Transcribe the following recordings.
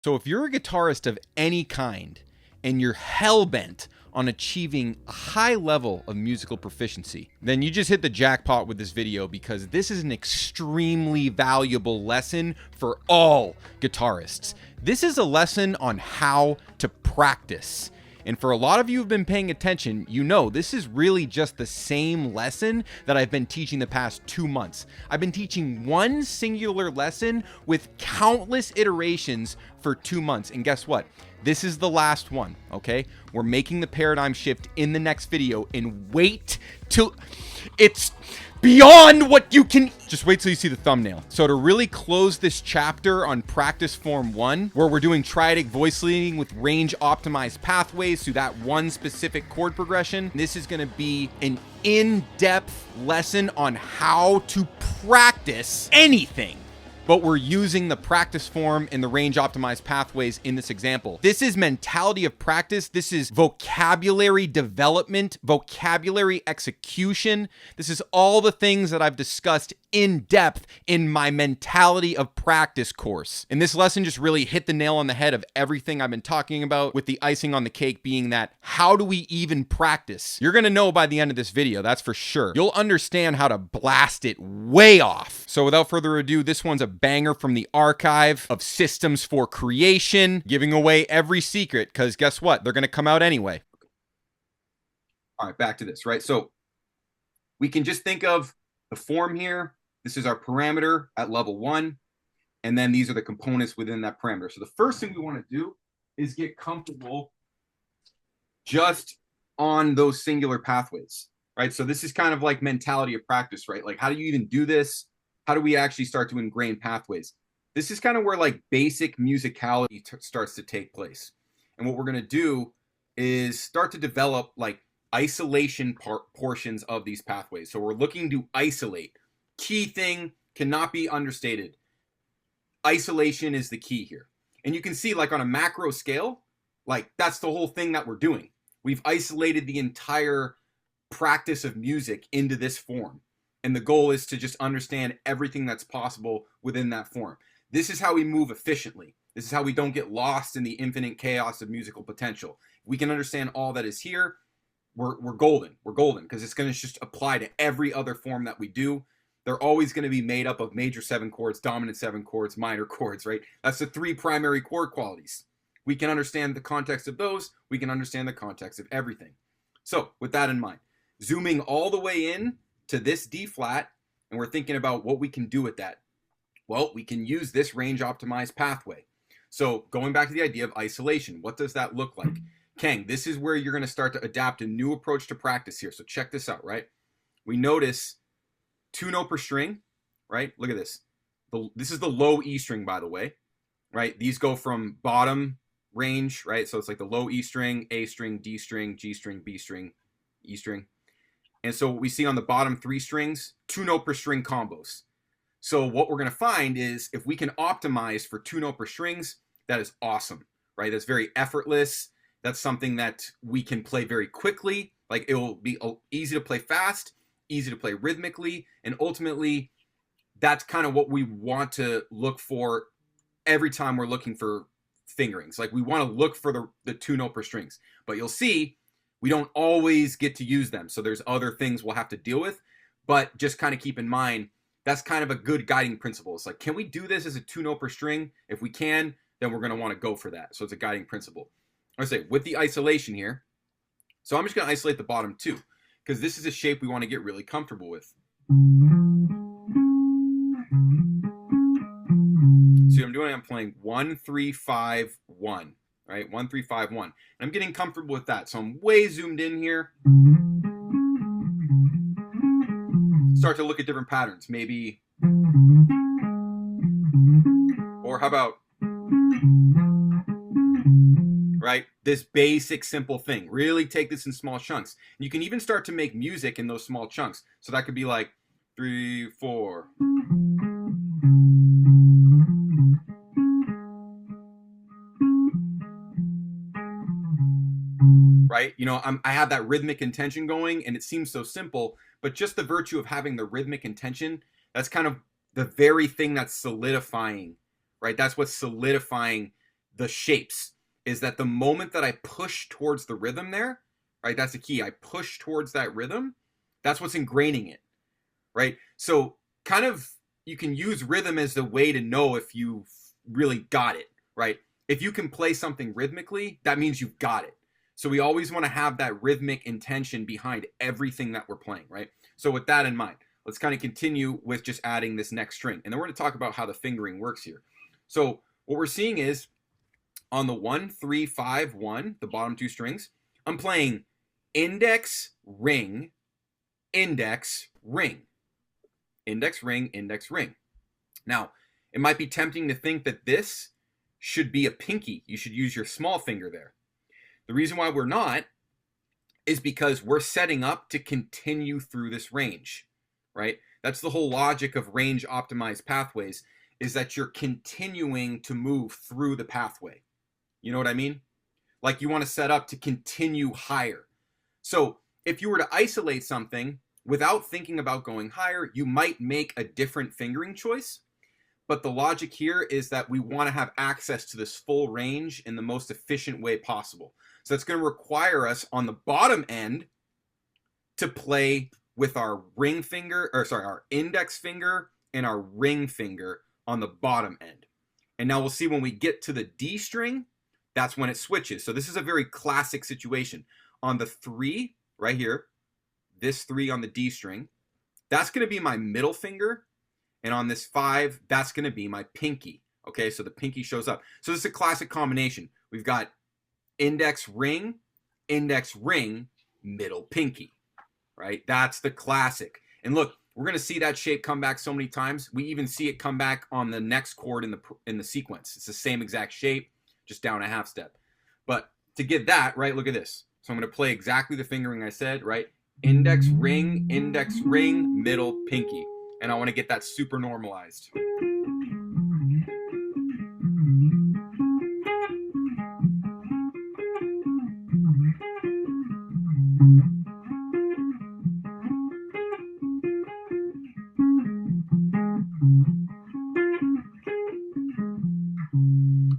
So if you're a guitarist of any kind and you're hell-bent on achieving a high level of musical proficiency, then you just hit the jackpot with this video, because this is an extremely valuable lesson for all guitarists. This is a lesson on how to practice. And for a lot of you who've been paying attention, you know this is really just the same lesson that I've been teaching the past 2 months. I've been teaching one singular lesson with countless iterations for 2 months. And guess what? This is the last one, okay? We're making the paradigm shift in the next video, and wait till it's beyond what you can. Just wait till you see the thumbnail. So to really close this chapter on practice form 1, where we're doing triadic voice leading with range optimized pathways through that one specific chord progression, this is going to be an in-depth lesson on how to practice anything. But we're using the practice form and the range optimized pathways in this example. This is mentality of practice. This is vocabulary development, vocabulary execution. This is all the things that I've discussed in depth in my mentality of practice course. And this lesson just really hit the nail on the head of everything I've been talking about, with the icing on the cake being that, how do we even practice? You're gonna know by the end of this video, that's for sure. You'll understand how to blast it way off. So without further ado, this one's a banger from the archive of systems for creation, giving away every secret, because guess what? They're gonna come out anyway. All right, back to this, right? So we can just think of the form here. This is our parameter at level 1, and then these are the components within that parameter. So the first thing we want to do is get comfortable just on those singular pathways, right? So this is kind of like mentality of practice, right? Like, how do you even do this? How do we actually start to ingrain pathways? This is kind of where like basic musicality starts to take place. And what we're going to do is start to develop like isolation portions of these pathways. So we're looking to isolate. Key thing cannot be understated. Isolation is the key here. And you can see, like, on a macro scale, like, that's the whole thing that we're doing. We've isolated the entire practice of music into this form. And the goal is to just understand everything that's possible within that form. This is how we move efficiently. This is how we don't get lost in the infinite chaos of musical potential. If we can understand all that is here, we're golden. We're golden, because it's going to just apply to every other form that we do. They're always going to be made up of major 7 chords, dominant 7 chords, minor chords, right? That's the 3 primary chord qualities. We can understand the context of those. We can understand the context of everything. So with that in mind, zooming all the way in to this D flat, and we're thinking about what we can do with that. Well, we can use this range optimized pathway. So going back to the idea of isolation, what does that look like? Kang, this is where you're going to start to adapt a new approach to practice here. So check this out, right? We notice 2 note per string, right? Look at this. This is the low E string, by the way, right? These go from bottom range, right? So it's like the low E string, A string, D string, G string, B string, E string. And so what we see on the bottom 3 strings, 2 note per string combos. So what we're going to find is, if we can optimize for 2 note per strings, that is awesome, right? That's very effortless. That's something that we can play very quickly. Like, it will be easy to play fast, easy to play rhythmically, and ultimately that's kind of what we want to look for every time we're looking for fingerings. Like, we want to look for the 2 note per strings, but you'll see we don't always get to use them. So there's other things we'll have to deal with, but just kind of keep in mind, that's kind of a good guiding principle. It's like, can we do this as a 2 note per string? If we can, then we're going to want to go for that. So it's a guiding principle. I say, with the isolation here, so I'm just going to isolate the bottom 2, because this is a shape we want to get really comfortable with. See what I'm doing? I'm playing 1, 3, 5, 1, right? 1, 3, 5, 1. And I'm getting comfortable with that. So I'm way zoomed in here. Start to look at different patterns, maybe. Or how about, right? This basic, simple thing. Really take this in small chunks. You can even start to make music in those small chunks. So that could be like 3, 4. Right? You know, I have that rhythmic intention going, and it seems so simple, but just the virtue of having the rhythmic intention, that's kind of the very thing that's solidifying, right? That's what's solidifying the shapes, is that the moment that I push towards the rhythm there, right, that's the key. I push towards that rhythm. That's what's ingraining it, right? So kind of you can use rhythm as the way to know if you've really got it, right? If you can play something rhythmically, that means you've got it. So we always want to have that rhythmic intention behind everything that we're playing, right? So with that in mind, let's kind of continue with just adding this next string. And then we're going to talk about how the fingering works here. So what we're seeing is on the 1, 3, 5, 1, the bottom two strings, I'm playing index, ring, index, ring. Index, ring, index, ring. Now, it might be tempting to think that this should be a pinky. You should use your small finger there. The reason why we're not is because we're setting up to continue through this range, right? That's the whole logic of range optimized pathways, is that you're continuing to move through the pathway. You know what I mean? Like you want to set up to continue higher. So if you were to isolate something without thinking about going higher, you might make a different fingering choice. But the logic here is that we want to have access to this full range in the most efficient way possible. So it's going to require us on the bottom end to play with our ring finger, or sorry, our index finger and our ring finger on the bottom end. And now we'll see when we get to the D string, that's when it switches. So this is a very classic situation. On the 3, right here, this 3 on the D string, that's going to be my middle finger. And on this 5, that's going to be my pinky. Okay, so the pinky shows up. So this is a classic combination. We've got index, ring, middle, pinky. Right? That's the classic. And look, we're going to see that shape come back so many times. We even see it come back on the next chord in the sequence. It's the same exact shape, just down a half step. But to get that, right, look at this. So I'm going to play exactly the fingering I said, right? Index, ring, middle, pinky. And I want to get that super normalized.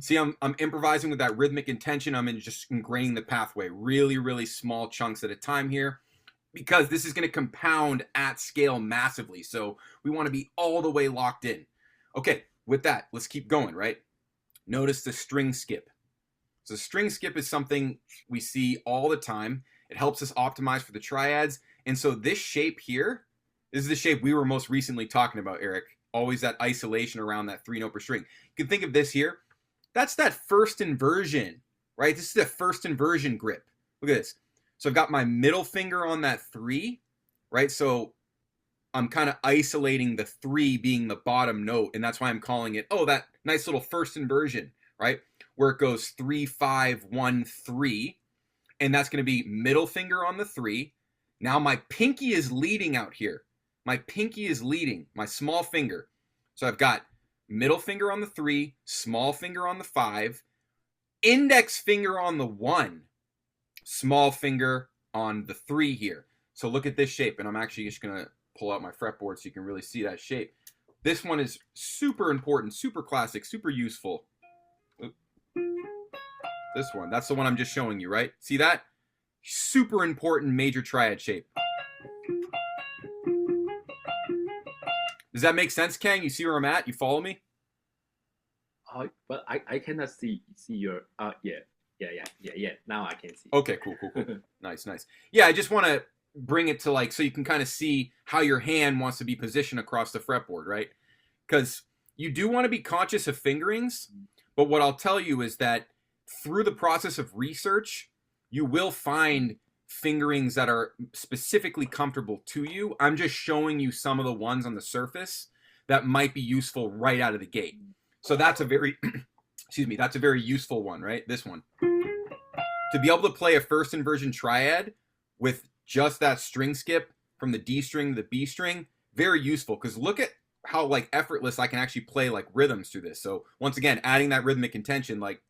See, I'm improvising with that rhythmic intention. I'm just ingraining the pathway, really, really small chunks at a time here, because this is going to compound at scale massively. So we want to be all the way locked in. Okay, with that, let's keep going, right? Notice the string skip. So string skip is something we see all the time. It helps us optimize for the triads. And so this shape here, this is the shape we were most recently talking about, Eric. Always that isolation around that 3 note per string. You can think of this here. That's that first inversion, right? This is the first inversion grip. Look at this. So I've got my middle finger on that 3, right? So I'm kind of isolating the 3 being the bottom note, and that's why I'm calling it, oh, that nice little first inversion, right? Where it goes 3, 5, 1, 3, and that's going to be middle finger on the 3. Now my pinky is leading out here. My pinky is leading, my small finger. So I've got middle finger on the 3, small finger on the 5, index finger on the 1, small finger on the 3 here. So look at this shape, and I'm actually just going to pull out my fretboard so you can really see that shape. This one is super important, super classic, super useful. This one, that's the one I'm just showing you, right? See that? Super important major triad shape. Does that make sense, Kang? You see where I'm at? You follow me? But I cannot see your yeah. Now I can see. Okay, cool. Nice. Yeah, I just want to bring it to like so you can kind of see how your hand wants to be positioned across the fretboard, right? Because you do want to be conscious of fingerings, but what I'll tell you is that through the process of research, you will find fingerings that are specifically comfortable to you. I'm just showing you some of the ones on the surface that might be useful right out of the gate. So that's a very, that's a very useful one, right? This one. To be able to play a first inversion triad with just that string skip from the D string to the B string, very useful, because look at how like effortless I can actually play like rhythms through this. So once again, adding that rhythmic intention, like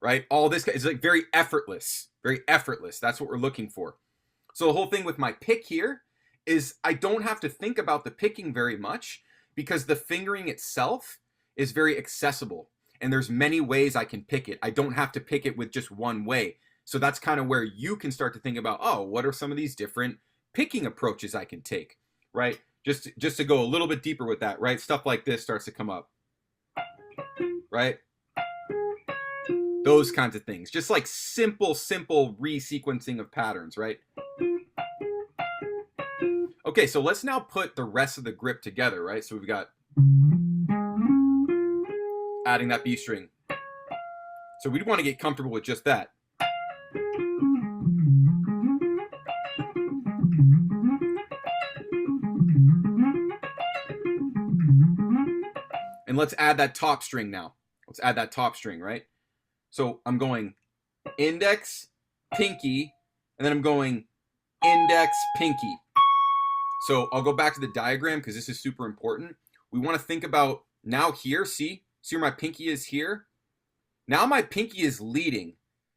right? All this is like very effortless, very effortless. That's what we're looking for. So the whole thing with my pick here is I don't have to think about the picking very much because the fingering itself is very accessible. And there's many ways I can pick it. I don't have to pick it with just one way. So that's kind of where you can start to think about, oh, what are some of these different picking approaches I can take, right? Just to go a little bit deeper with that, right? Stuff like this starts to come up, right? Those kinds of things. Just like simple resequencing of patterns, right? Okay, so let's now put the rest of the grip together, right? So we've got adding that B string. So we want to get comfortable with just that. And let's add that top string now. Let's add that top string, right? So I'm going index, pinky, and then I'm going index, pinky. So I'll go back to the diagram because this is super important. We want to think about now here, see where my pinky is here? Now my pinky is leading.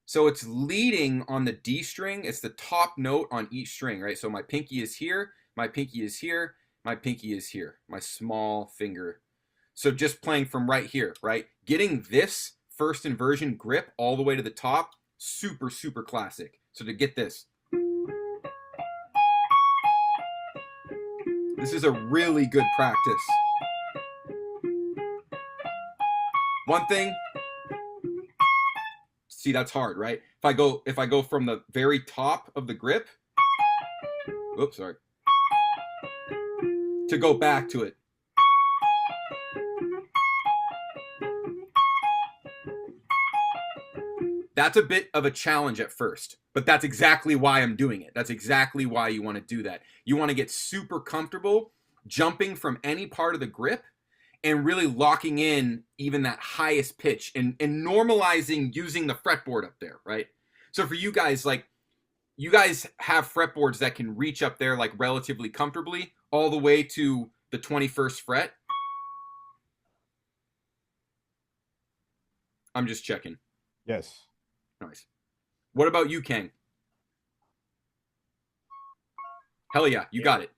So it's leading on the D string. It's the top note on each string, right? So my pinky is here, my pinky is here, my pinky is here, my small finger. So just playing from right here, right? Getting this first inversion grip all the way to the top, super classic. So to get this. This is a really good practice. One thing, see that's hard, right? If I go from the very top of the grip, oops, sorry, to go back to it. That's a bit of a challenge at first, but that's exactly why I'm doing it. That's exactly why you want to do that. You want to get super comfortable jumping from any part of the grip and really locking in even that highest pitch and normalizing using the fretboard up there, right? So for you guys, like, you guys have fretboards that can reach up there like relatively comfortably all the way to the 21st fret. I'm just checking. Yes. Nice. What about you, Kang? Hell yeah, you got it.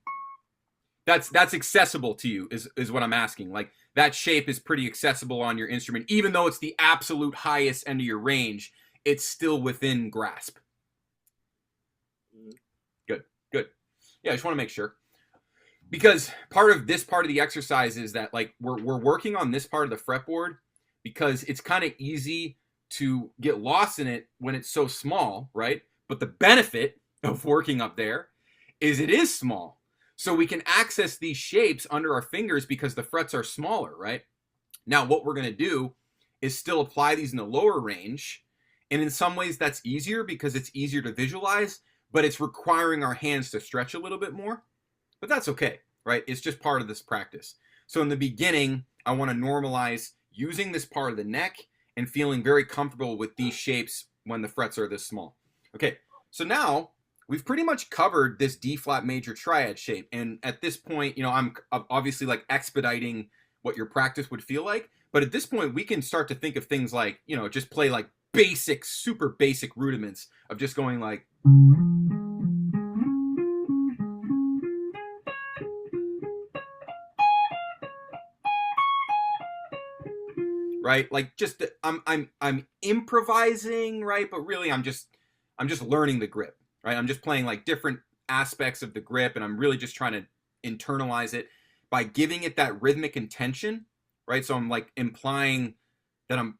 That's accessible to you is what I'm asking. Like, that shape is pretty accessible on your instrument. Even though it's the absolute highest end of your range, it's still within grasp. Good. Yeah, I just want to make sure. Because part of the exercise is that, like, we're working on this part of the fretboard because it's kind of easy to get lost in it when it's so small, right? But the benefit of working up there is it is small. So we can access these shapes under our fingers because the frets are smaller, right? Now, what we're going to do is still apply these in the lower range. And in some ways that's easier because it's easier to visualize, but it's requiring our hands to stretch a little bit more. But that's okay, right? It's just part of this practice. So in the beginning, I want to normalize using this part of the neck and feeling very comfortable with these shapes when the frets are this small. Okay, so now we've pretty much covered this D flat major triad shape. And at this point, you know, I'm obviously like expediting what your practice would feel like. But at this point, we can start to think of things like, you know, just play like basic, super basic rudiments of just going like. Right, like just I'm improvising, right? But really, I'm just learning the grip, right? I'm just playing like different aspects of the grip, and I'm really just trying to internalize it by giving it that rhythmic intention, right? So I'm like implying that I'm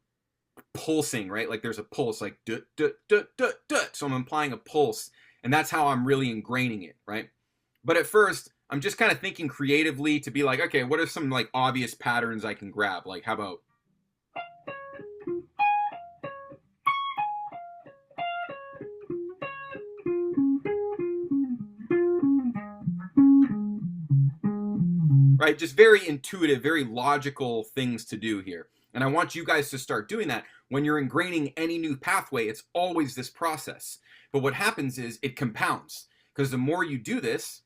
pulsing, right? Like there's a pulse, like duh, duh, duh, duh, duh. So I'm implying a pulse, and that's how I'm really ingraining it, right? But at first, I'm just kind of thinking creatively to be like, okay, what are some like obvious patterns I can grab? Like, how about. Right, just very intuitive, very logical things to do here. And I want you guys to start doing that. When you're ingraining any new pathway, it's always this process. But what happens is it compounds. Because the more you do this,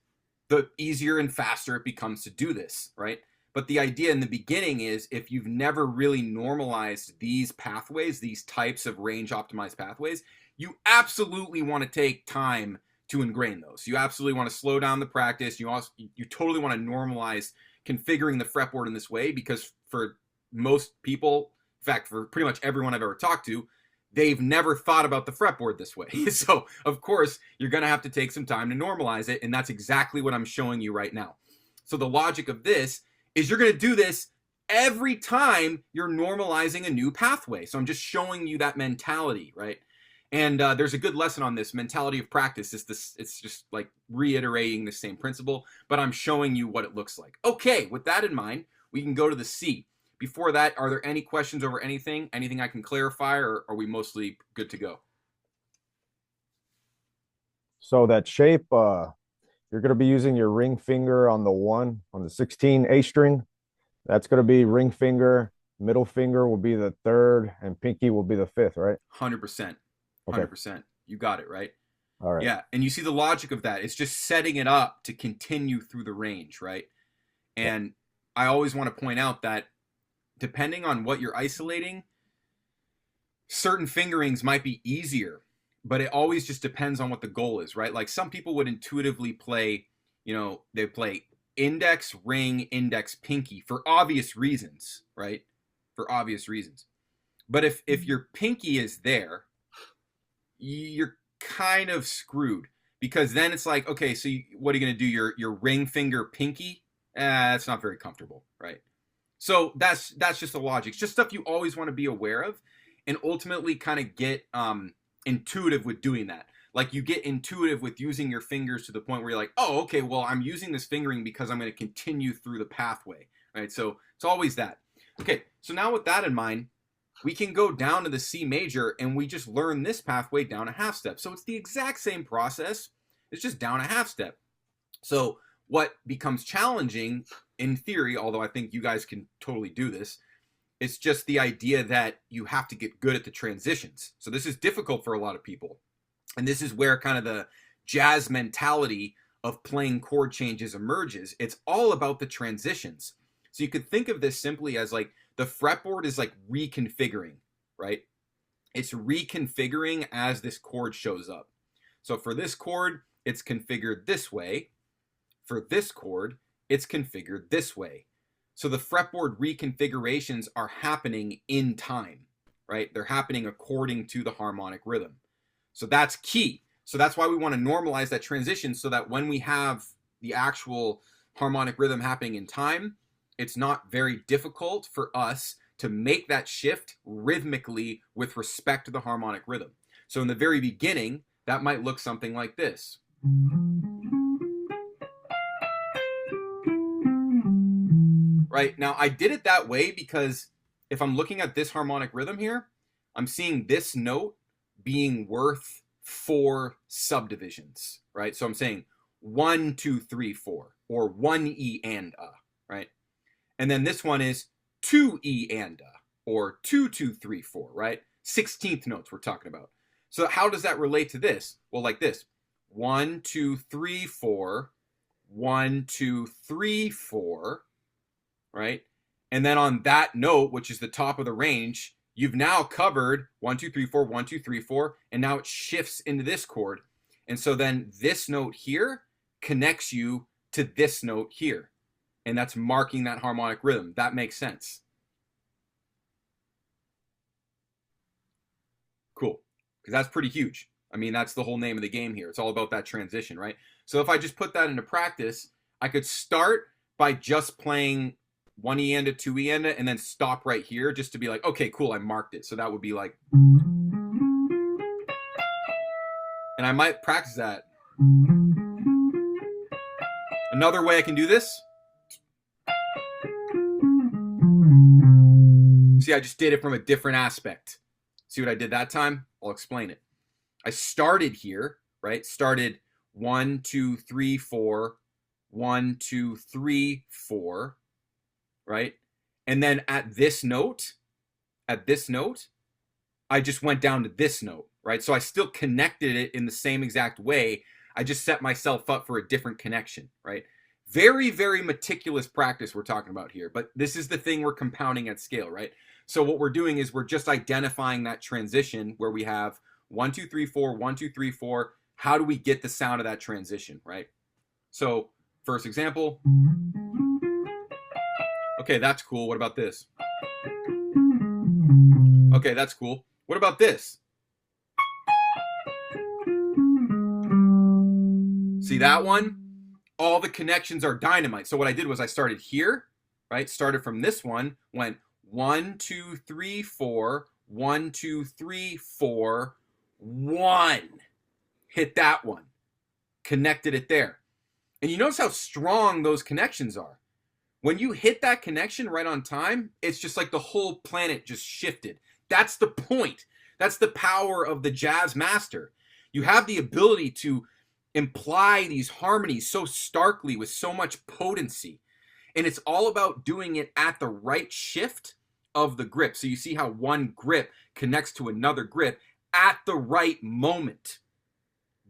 the easier and faster it becomes to do this, right? But the idea in the beginning is if you've never really normalized these pathways, these types of range optimized pathways, you absolutely want to take time to ingrain those. You absolutely want to slow down the practice. You totally want to normalize configuring the fretboard in this way, because for most people, in fact, for pretty much everyone I've ever talked to, they've never thought about the fretboard this way. So, of course, you're going to have to take some time to normalize it, and that's exactly what I'm showing you right now. So the logic of this is you're going to do this every time you're normalizing a new pathway. So I'm just showing you that mentality, right? And there's a good lesson on this mentality of practice. It's just like reiterating the same principle, but I'm showing you what it looks like. Okay, with that in mind, we can go to the C. Before that, are there any questions over anything? Anything I can clarify, or are we mostly good to go? So that shape, you're going to be using your ring finger on the 1 on the 16 A string. That's going to be ring finger. Middle finger will be the 3rd, and pinky will be the 5th, right? 100%. Okay. 100%. You got it, right? All right. Yeah, and you see the logic of that. It's just setting it up to continue through the range, right? And I always want to point out that depending on what you're isolating, certain fingerings might be easier, but it always just depends on what the goal is, right? Like some people would intuitively play, they play index, ring, index, pinky for obvious reasons, right? For obvious reasons. But if your pinky is there, you're kind of screwed, because then it's like, okay, so what are you going to do? Your ring finger pinky? That's not very comfortable, right? So that's just the logic. It's just stuff you always want to be aware of, and ultimately kind of get intuitive with doing that. Like you get intuitive with using your fingers to the point where you're like, oh, okay, well, I'm using this fingering because I'm going to continue through the pathway, right? So it's always that. Okay, so now with that in mind, we can go down to the C major and we just learn this pathway down a half step. So it's the exact same process. It's just down a half step. So what becomes challenging in theory, although I think you guys can totally do this, it's just the idea that you have to get good at the transitions. So this is difficult for a lot of people. And this is where kind of the jazz mentality of playing chord changes emerges. It's all about the transitions. So you could think of this simply as like the fretboard is like reconfiguring, right? It's reconfiguring as this chord shows up. So for this chord, it's configured this way. For this chord, it's configured this way. So the fretboard reconfigurations are happening in time, right? They're happening according to the harmonic rhythm. So that's key. So that's why we want to normalize that transition, so that when we have the actual harmonic rhythm happening in time, it's not very difficult for us to make that shift rhythmically with respect to the harmonic rhythm. So in the very beginning, that might look something like this. Right? Now, I did it that way because if I'm looking at this harmonic rhythm here, I'm seeing this note being worth 4 subdivisions, right? So I'm saying 1, 2, 3, 4, or 1 E and A, right? And then this one is 2 E and A, or 2, 2, 3, 4, right? 16th notes we're talking about. So how does that relate to this? Well, like this: 1, 2, 3, 4, 1, 2, 3, 4, right? And then on that note, which is the top of the range, you've now covered 1, 2, 3, 4, 1, 2, 3, 4, and now it shifts into this chord. And so then this note here connects you to this note here. And that's marking that harmonic rhythm. That makes sense. Cool. Because that's pretty huge. I mean, that's the whole name of the game here. It's all about that transition, right? So if I just put that into practice, I could start by just playing 1 E and a 2 E and a, and then stop right here just to be like, okay, cool, I marked it. So that would be like, and I might practice that. Another way I can do this. See, I just did it from a different aspect. See what I did that time? I'll explain it. I started here, right? Started 1, 2, 3, 4, 1, 2, 3, 4, right? And then at this note, I just went down to this note, right? So I still connected it in the same exact way. I just set myself up for a different connection, right? Very, very meticulous practice we're talking about here, but this is the thing we're compounding at scale, right? So what we're doing is we're just identifying that transition where we have 1, 2, 3, 4, 1, 2, 3, 4, how do we get the sound of that transition, right? So first example. Okay, that's cool. What about this? Okay, that's cool. What about this? See that one? All the connections are dynamite. So what I did was I started here, right? Started from this one, went 1, 2, 3, 4, 1, 2, 3, 4, 1. Hit that one. Connected it there. And you notice how strong those connections are. When you hit that connection right on time, it's just like the whole planet just shifted. That's the point. That's the power of the jazz master. You have the ability to imply these harmonies so starkly with so much potency. And it's all about doing it at the right shift of the grip. So you see how one grip connects to another grip at the right moment.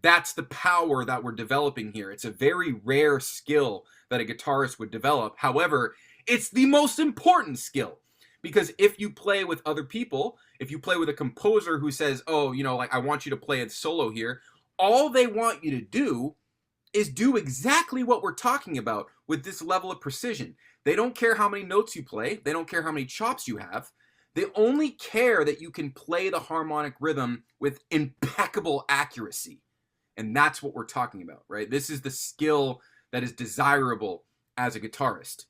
That's the power that we're developing here. It's a very rare skill that a guitarist would develop. However, it's the most important skill, because if you play with other people, if you play with a composer who says, oh, you know, like I want you to play a solo here, all they want you to do is do exactly what we're talking about with this level of precision. They don't care how many notes you play. They don't care how many chops you have. They only care that you can play the harmonic rhythm with impeccable accuracy. And that's what we're talking about, right? This is the skill that is desirable as a guitarist.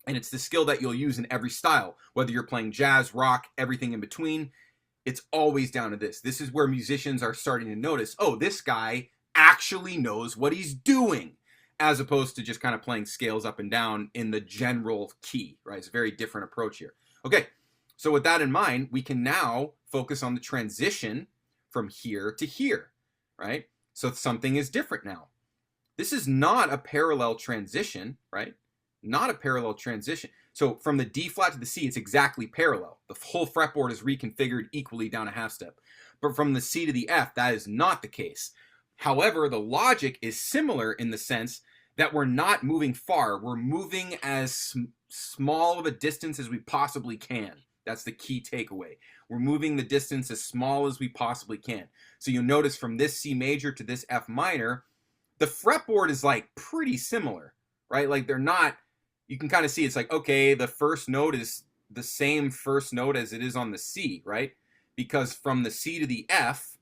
And it's the skill that you'll use in every style, whether you're playing jazz, rock, everything in between. It's always down to this. This is where musicians are starting to notice, oh, this guy actually knows what he's doing, as opposed to just kind of playing scales up and down in the general key, right? It's a very different approach here. Okay, so with that in mind, we can now focus on the transition from here to here, right? So something is different now. This is not a parallel transition, right? Not a parallel transition. So from the D flat to the C, it's exactly parallel. The whole fretboard is reconfigured equally down a half step. But from the C to the F, that is not the case. However, the logic is similar in the sense that we're not moving far. We're moving as small of a distance as we possibly can. That's the key takeaway. We're moving the distance as small as we possibly can. So you'll notice from this C major to this F minor, the fretboard is like pretty similar, right? Like they're not, you can kind of see it's like, okay, the first note is the same first note as it is on the C, right? Because from the C to the F,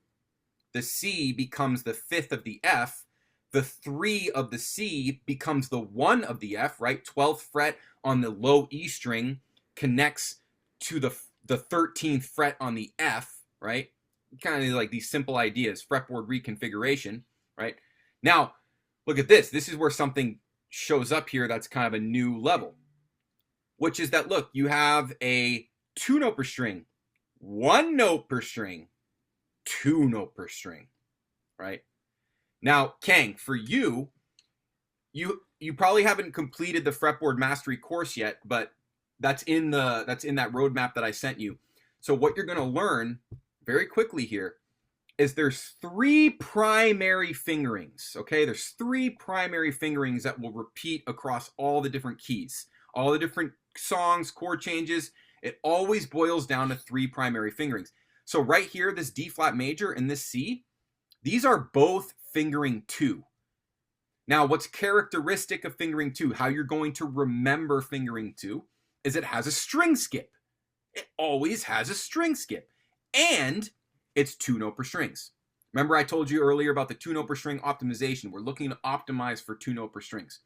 the C becomes the fifth of the F, the 3 of the C becomes the 1 of the F, right? 12th fret on the low E string connects to the 13th fret on the F, right? Kind of like these simple ideas, fretboard reconfiguration, right? Now, look at this. This is where something shows up here that's kind of a new level, which is that, look, you have a 2-note per string, 1 note per string, 2 note per string, right? Now, Kang, for you probably haven't completed the fretboard mastery course yet, but that's in that roadmap that I sent you. So what you're going to learn very quickly here is there's 3 primary fingerings, okay? There's 3 primary fingerings that will repeat across all the different keys, all the different songs, chord changes. It always boils down to 3 primary fingerings. So right here, this D flat major and this C, these are both fingering 2. Now, what's characteristic of fingering 2, how you're going to remember fingering 2, is it has a string skip. It always has a string skip. And it's 2 note per strings. Remember I told you earlier about the 2 note per string optimization. We're looking to optimize for 2 note per strings.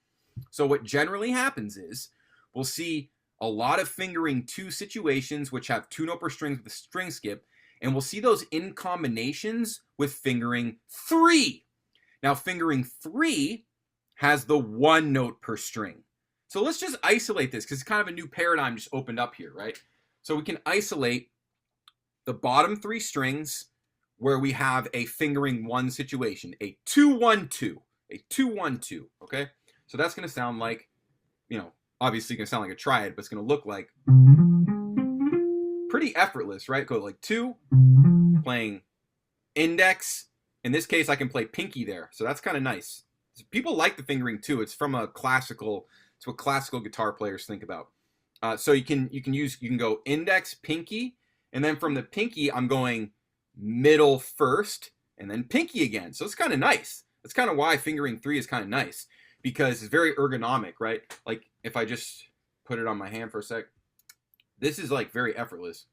So what generally happens is we'll see a lot of fingering 2 situations which have 2 note per strings with a string skip, and we'll see those in combinations with fingering 3. Now fingering 3 has the 1 note per string. So let's just isolate this because it's kind of a new paradigm just opened up here, right? So we can isolate the bottom 3 strings where we have a fingering 1 situation, a 2-1-2, a 2-1-2, okay? So that's going to sound like, you know, obviously going to sound like a triad, but it's going to look like pretty effortless, right? Go like 2, playing index. In this case, I can play pinky there, so that's kind of nice. People like the fingering 2. It's from a classical. It's what classical guitar players think about. So you can go index, pinky, and then from the pinky, I'm going middle first, and then pinky again. So it's kind of nice. That's kind of why fingering 3 is kind of nice, because it's very ergonomic, right? Like if I just put it on my hand for a sec, this is like very effortless.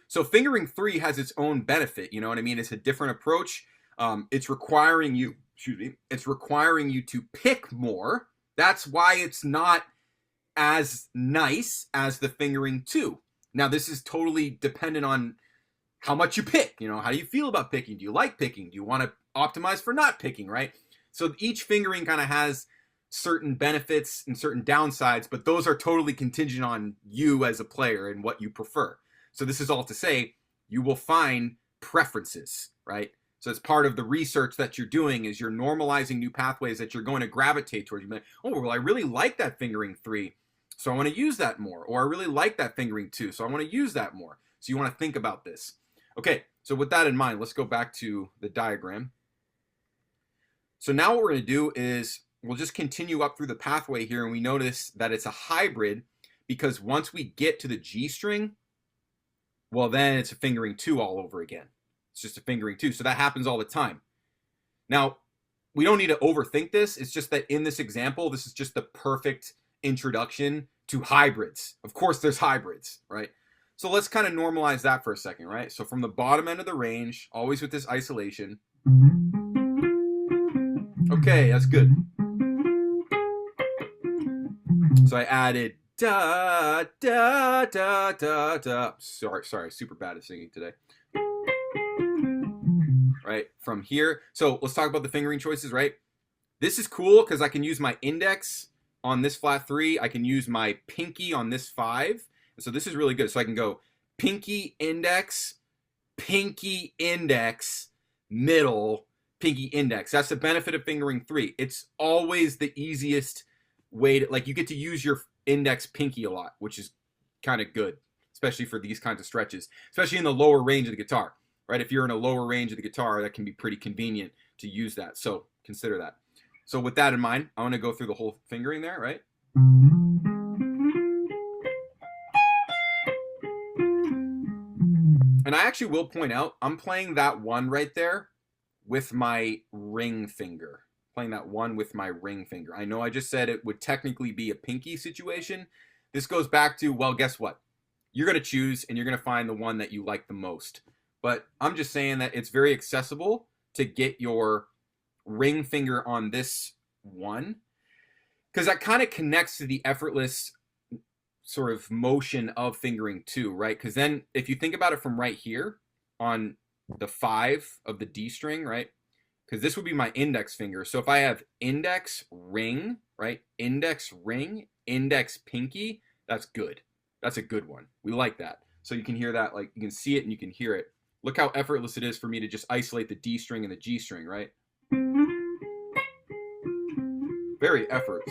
So fingering 3 has its own benefit, you know what I mean? It's a different approach. It's requiring you, it's requiring you to pick more. That's why it's not as nice as the fingering 2. Now, this is totally dependent on how much you pick. You know, how do you feel about picking? Do you like picking? Do you want to optimize for not picking, right? So each fingering kind of has certain benefits and certain downsides, but those are totally contingent on you as a player and what you prefer. So this is all to say, you will find preferences, right? So as part of the research that you're doing is you're normalizing new pathways that you're going to gravitate towards. You're like, oh, well, I really like that fingering 3, so I want to use that more. Or I really like that fingering 2, so I want to use that more. So you want to think about this. Okay, so with that in mind, let's go back to the diagram. So now what we're going to do is we'll just continue up through the pathway here, and we notice that it's a hybrid because once we get to the G string, well, then it's a fingering 2 all over again. It's just a fingering 2. So that happens all the time. Now, we don't need to overthink this. It's just that in this example, this is just the perfect introduction to hybrids. Of course, there's hybrids, right? So let's kind of normalize that for a second, right? So from the bottom end of the range, always with this isolation. Okay, that's good. So I added da, da, da, da, da. Sorry, super bad at singing today. Right, from here. So let's talk about the fingering choices, right? This is cool because I can use my index on this flat 3. I can use my pinky on this 5. And so this is really good. So I can go pinky, index, middle, pinky, index. That's the benefit of fingering 3. It's always the easiest way to, like, you get to use your index pinky a lot, which is kind of good, especially for these kinds of stretches, especially in the lower range of the guitar, right? If you're in a lower range of the guitar, that can be pretty convenient to use that. So consider that. So with that in mind, I want to go through the whole fingering there, right? And I actually will point out, I'm playing that 1 right there with my ring finger. Playing that 1 with my ring finger. I know I just said it would technically be a pinky situation. This goes back to, well, guess what? You're going to choose and you're going to find the one that you like the most. But I'm just saying that it's very accessible to get your ring finger on this 1, because that kind of connects to the effortless sort of motion of fingering 2, right? Because then if you think about it from right here on the 5 of the D string, right? Because this would be my index finger. So if I have index, ring, right? Index, ring, index, pinky, that's good. That's a good one. We like that. So you can hear that, like you can see it and you can hear it. Look how effortless it is for me to just isolate the D string and the G string, right? Very effortless.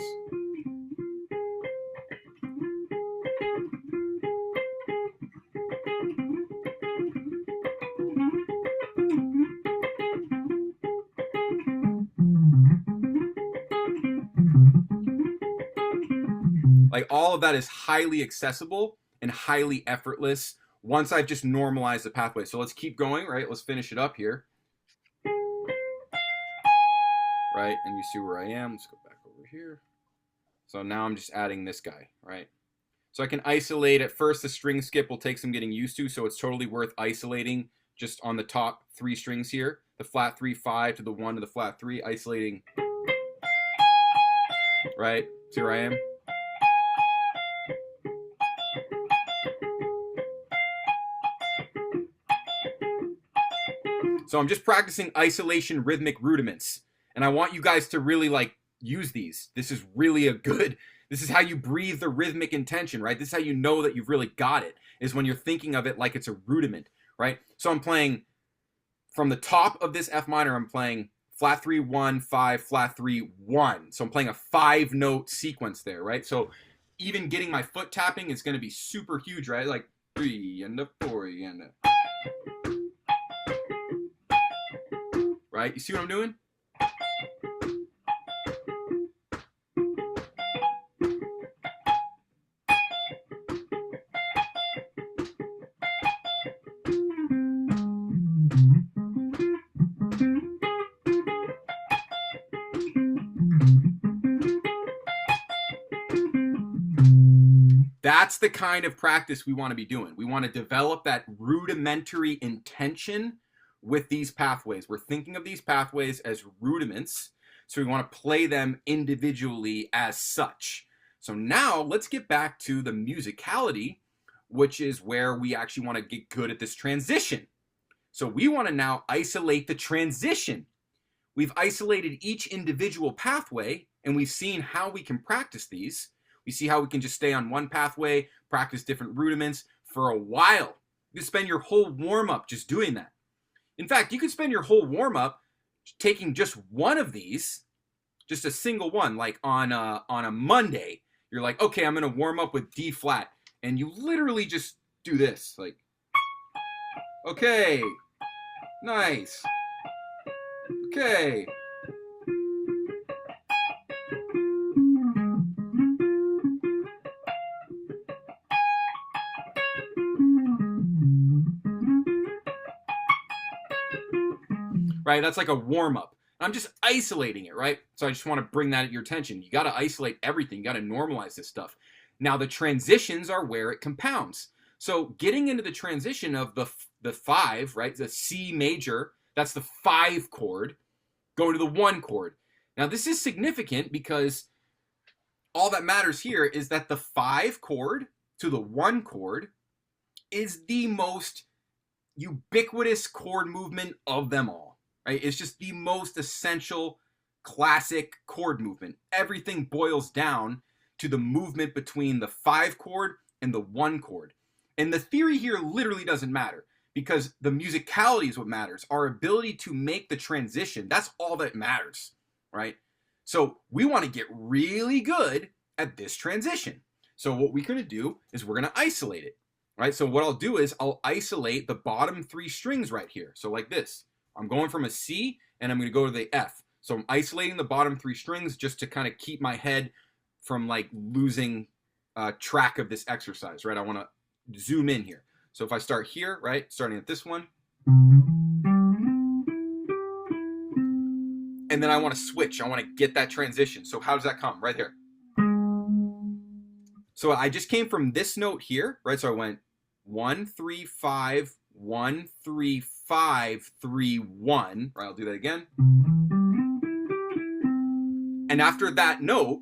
Like all of that is highly accessible and highly effortless once I've just normalized the pathway. So let's keep going, right? Let's finish it up here. Right, and you see where I am. Let's go back over here. So now I'm just adding this guy, right? So I can isolate. At first, the string skip will take some getting used to, so it's totally worth isolating just on the top 3 strings here. The flat 3, 5 to the 1 to the flat 3, isolating. Right, see where I am? So I'm just practicing isolation rhythmic rudiments. And I want you guys to really like use these. This is really a good, this is how you breathe the rhythmic intention, right? This is how you know that you've really got it, is when you're thinking of it like it's a rudiment, right? So I'm playing from the top of this F minor, I'm playing flat 3, 1, 5, flat 3, 1. So I'm playing a 5-note sequence there, right? So even getting my foot tapping is going to be super huge, right? Like 3 and a 4 and a... Right? You see what I'm doing? That's the kind of practice we want to be doing. We want to develop that rudimentary intention with these pathways. We're thinking of these pathways as rudiments, so we want to play them individually as such. So now let's get back to the musicality, which is where we actually want to get good at this transition. So we want to now isolate the transition. We've isolated each individual pathway, and we've seen how we can practice these. We see how we can just stay on one pathway, practice different rudiments for a while. You can spend your whole warm-up just doing that. In fact, you could spend your whole warm-up taking just one of these, just a single one, like on a Monday. You're like, okay, I'm going to warm up with D flat. And you literally just do this. Like, okay, nice. Okay. Right, that's like a warm-up. I'm just isolating it, right? So I just want to bring that at your attention. You got to isolate everything. You got to normalize this stuff. Now the transitions are where it compounds. So getting into the transition of the 5, right? The C major, that's the 5 chord, going to the 1 chord. Now this is significant because all that matters here is that the 5 chord to the 1 chord is the most ubiquitous chord movement of them all. Right? It's just the most essential classic chord movement. Everything boils down to the movement between the 5 chord and the 1 chord. And the theory here literally doesn't matter because the musicality is what matters. Our ability to make the transition, that's all that matters, right? So we want to get really good at this transition. So what we're going to do is we're going to isolate it, right? So what I'll do is I'll isolate the bottom 3 strings right here. So like this. I'm going from a C and I'm going to go to the F. So I'm isolating the bottom 3 strings just to kind of keep my head from like losing track of this exercise, right? I want to zoom in here. So if I start here, right, starting at this one, and then I want to switch. I want to get that transition. So how does that come? Right here. So I just came from this note here, right? So I went 1, 3, 5, 1, 3, 5, 3, 1. Right, I'll do that again. And after that note,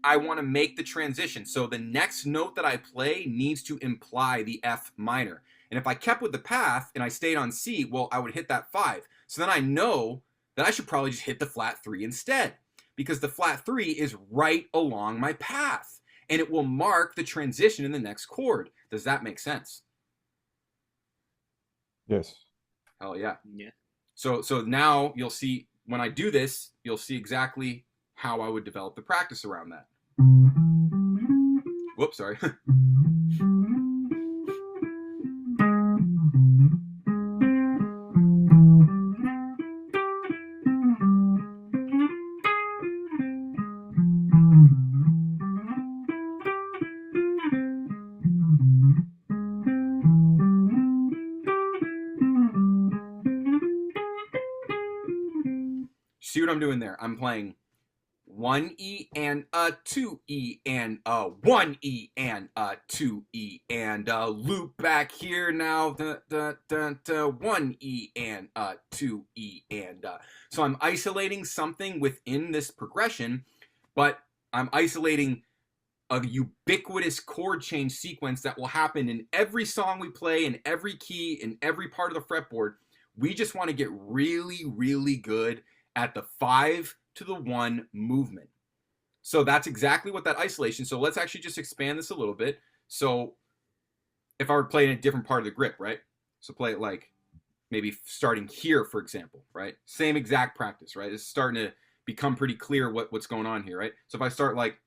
I want to make the transition. So the next note that I play needs to imply the F minor. And if I kept with the path and I stayed on C, well, I would hit that 5. So then I know that I should probably just hit the flat 3 instead, because the flat 3 is right along my path and it will mark the transition in the next chord. Does that make sense? Yes. Hell yeah. Yeah. So now you'll see when I do this, you'll see exactly how I would develop the practice around that. Whoops, sorry. See what I'm doing there? I'm playing 1 E and a 2 E and a 1 E and a 2 E and a loop back here now, 1 E and a 2 E and so I'm isolating something within this progression, but I'm isolating a ubiquitous chord change sequence that will happen in every song we play, in every key, in every part of the fretboard. We just want to get really, really good at the 5 to the 1 movement. So that's exactly what that isolation. So let's actually just expand this a little bit. So if I were playing a different part of the grip, right? So play it like maybe starting here, for example, right? Same exact practice, right? It's starting to become pretty clear what's going on here, right? So if I start like,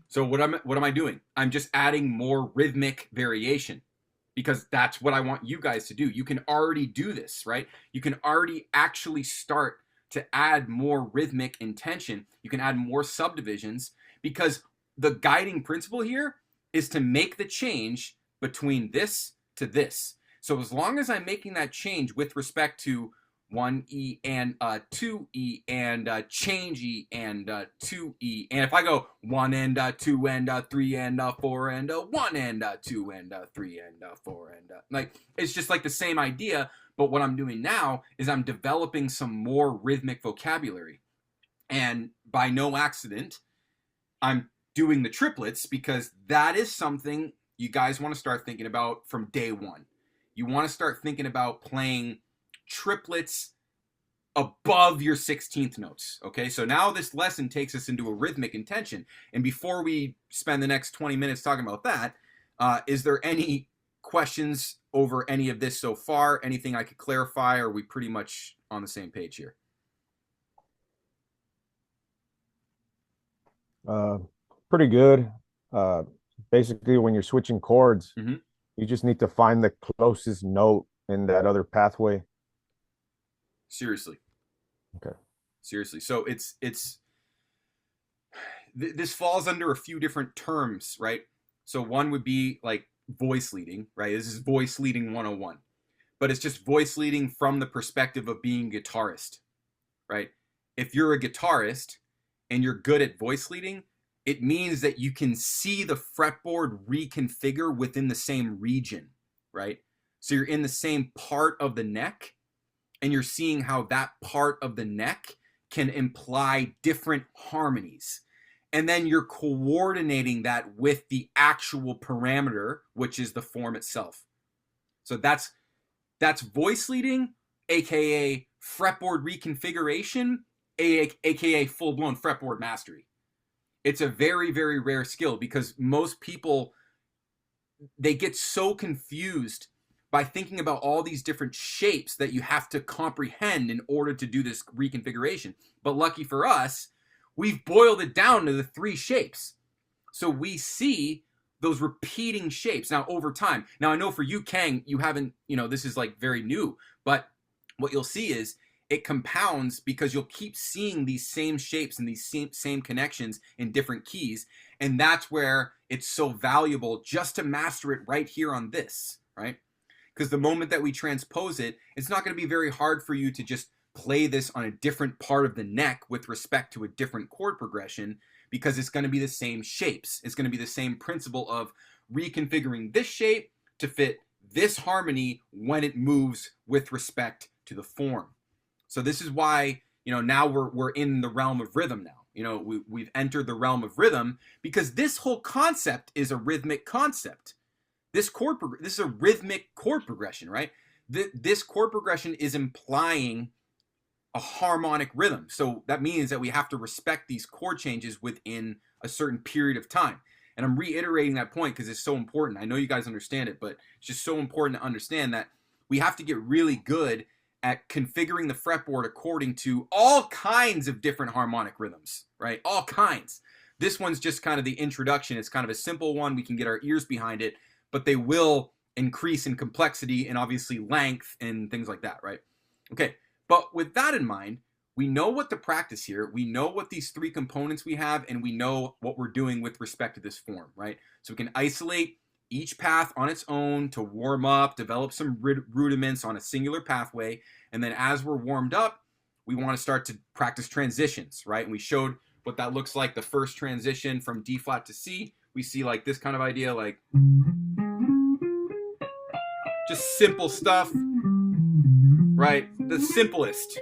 So what am I doing? I'm just adding more rhythmic variation, because that's what I want you guys to do. You can already do this, right? You can already actually start to add more rhythmic intention. You can add more subdivisions, because the guiding principle here is to make the change between this to this. So as long as I'm making that change with respect to 1E and 2E and change E and 2E, and if I go 1 and 2 and 3 and 4 and 1 and 2 and 3 and 4 and like, it's just like the same idea, but what I'm doing now is I'm developing some more rhythmic vocabulary. And by no accident, I'm doing the triplets, because that is something you guys want to start thinking about from day one. You want to start thinking about playing triplets above your 16th notes. Okay, so now this lesson takes us into a rhythmic intention. And before we spend the next 20 minutes talking about that, is there any questions over any of this so far? Anything I could clarify? Or are we pretty much on the same page here? Pretty good. Basically, when you're switching chords, Mm-hmm. you just need to find the closest note in that other pathway. Seriously. Okay. Seriously. So this falls under a few different terms, right? So one would be like voice leading, right? This is voice leading 101. But it's just voice leading from the perspective of being a guitarist, right? If you're a guitarist and you're good at voice leading, it means that you can see the fretboard reconfigure within the same region, right? So you're in the same part of the neck, and you're seeing how that part of the neck can imply different harmonies. And then you're coordinating that with the actual parameter, which is the form itself. So that's voice leading, aka fretboard reconfiguration, aka full-blown fretboard mastery. It's a very, very rare skill, because most people, they get so confused by thinking about all these different shapes that you have to comprehend in order to do this reconfiguration. But lucky for us, we've boiled it down to the 3 shapes. So we see those repeating shapes now over time. Now I know for you, Kang, you haven't, this is like very new, but what you'll see is it compounds, because you'll keep seeing these same shapes and these same connections in different keys. And that's where it's so valuable just to master it right here on this, right? Because the moment that we transpose it, it's not going to be very hard for you to just play this on a different part of the neck with respect to a different chord progression, because it's going to be the same shapes. It's going to be the same principle of reconfiguring this shape to fit this harmony when it moves with respect to the form. So this is why, now we're in the realm of rhythm now. We've entered the realm of rhythm, because this whole concept is a rhythmic concept. This is a rhythmic chord progression, right? This chord progression is implying a harmonic rhythm. So that means that we have to respect these chord changes within a certain period of time. And I'm reiterating that point because it's so important. I know you guys understand it, but it's just so important to understand that we have to get really good at configuring the fretboard according to all kinds of different harmonic rhythms, right? All kinds. This one's just kind of the introduction. It's kind of a simple one. We can get our ears behind it, but they will increase in complexity and obviously length and things like that, right? Okay, but with that in mind, we know what to practice here. We know what these 3 components we have, and we know what we're doing with respect to this form, right? So we can isolate each path on its own to warm up, develop some rudiments on a singular pathway, and then as we're warmed up, we want to start to practice transitions, right? And we showed what that looks like. The first transition from D flat to C, we see like this kind of idea, like just simple stuff, right? The simplest.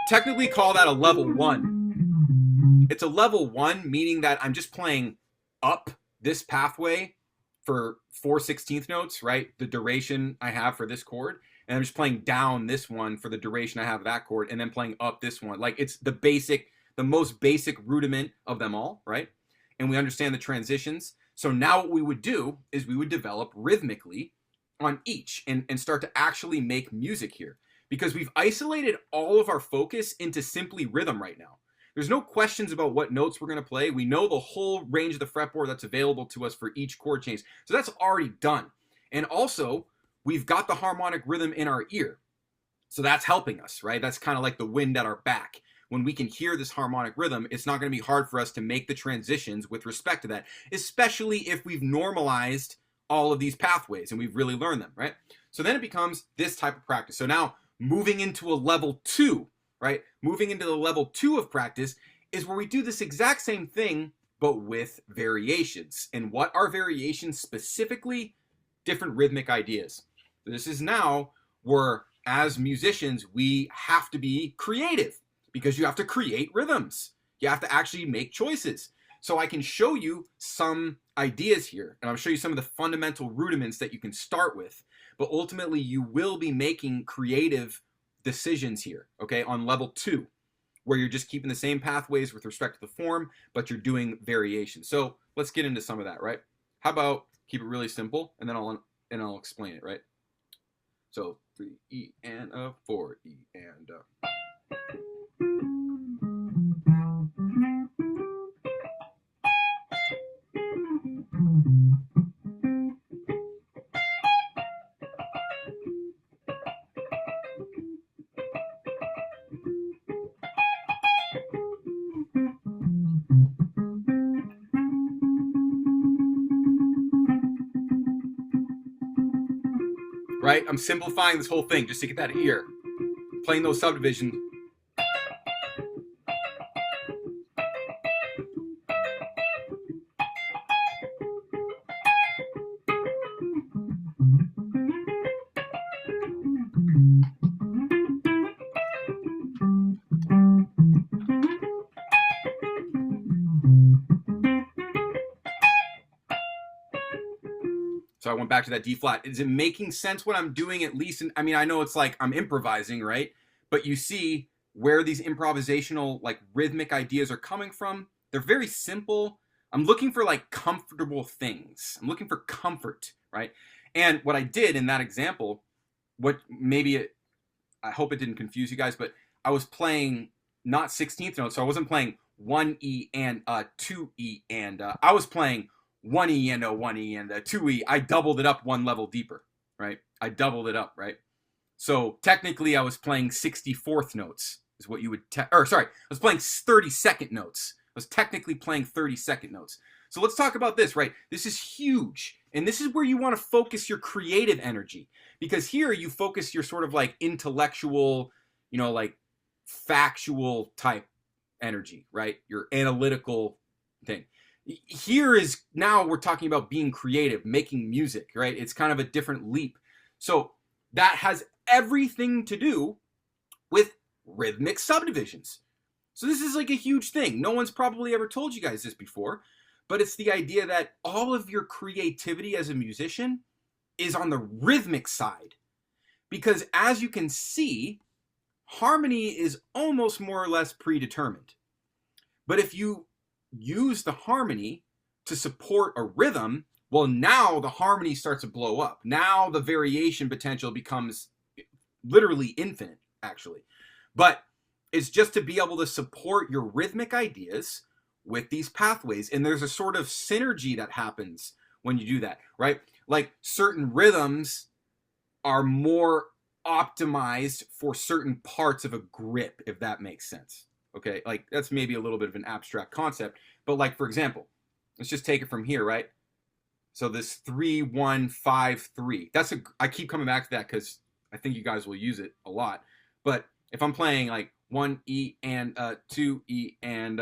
Technically call that a level 1. It's a level 1, meaning that I'm just playing up this pathway for 4/16 notes, right? The duration I have for this chord. And I'm just playing down this one for the duration I have of that chord, and then playing up this one. Like, it's the most basic rudiment of them all, right? And we understand the transitions. So now what we would do is we would develop rhythmically on each and start to actually make music here. Because we've isolated all of our focus into simply rhythm right now. There's no questions about what notes we're going to play. We know the whole range of the fretboard that's available to us for each chord change. So that's already done. And also, we've got the harmonic rhythm in our ear. So that's helping us, right? That's kind of like the wind at our back. When we can hear this harmonic rhythm, it's not going to be hard for us to make the transitions with respect to that, especially if we've normalized all of these pathways and we've really learned them, right? So then it becomes this type of practice. So now moving into a level 2, right? Moving into the level 2 of practice is where we do this exact same thing, but with variations. And what are variations specifically? Different rhythmic ideas. This is now where, as musicians, we have to be creative because you have to create rhythms. You have to actually make choices. So I can show you some ideas here, and I'll show you some of the fundamental rudiments that you can start with. But ultimately, you will be making creative decisions here, okay, on level 2, where you're just keeping the same pathways with respect to the form, but you're doing variations. So let's get into some of that, right? How about keep it really simple, and then I'll explain it, right? So 3 E and a 4 E and a. Right? I'm simplifying this whole thing just to get that ear. Playing those subdivisions. So I went back to that D flat. Is it making sense what I'm doing at least? I mean, I know it's like I'm improvising, right? But you see where these improvisational, like rhythmic ideas are coming from. They're very simple. I'm looking for like comfortable things. I'm looking for comfort, right? And what I did in that example, I hope it didn't confuse you guys, but I was playing not 16th notes. So I wasn't playing 1 E and 2 E and I was playing 1 E and a 1 E and a 2 E. I doubled it up one level deeper, right? I doubled it up, right? So technically I was playing 64th notes is what you would, I was playing 32nd notes. I was technically playing 32nd notes. So let's talk about this, right? This is huge. And this is where you want to focus your creative energy. Because here you focus your sort of like intellectual, like factual type energy, right? Your analytical thing. Here is now we're talking about being creative, making music, right? It's kind of a different leap. So that has everything to do with rhythmic subdivisions. So this is like a huge thing. No one's probably ever told you guys this before, but it's the idea that all of your creativity as a musician is on the rhythmic side. Because as you can see, harmony is almost more or less predetermined. But if you use the harmony to support a rhythm, well, now the harmony starts to blow up. Now the variation potential becomes literally infinite, actually. But it's just to be able to support your rhythmic ideas with these pathways. And there's a sort of synergy that happens when you do that, right? Like certain rhythms are more optimized for certain parts of a grip, if that makes sense. Okay, like that's maybe a little bit of an abstract concept, but like for example, let's just take it from here, right? So this 3-1-5-3. I keep coming back to that because I think you guys will use it a lot. But if I'm playing like 1 E and 2 E and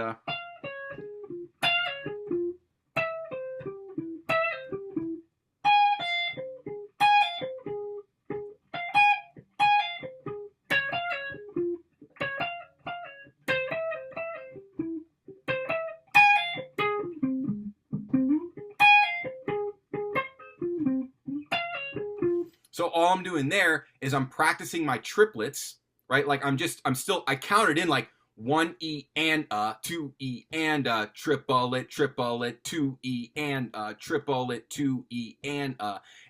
so all I'm doing there is I'm practicing my triplets, right? Like I counted in like 1 E and 2 E and triplet, 2 E and triplet, 2 E and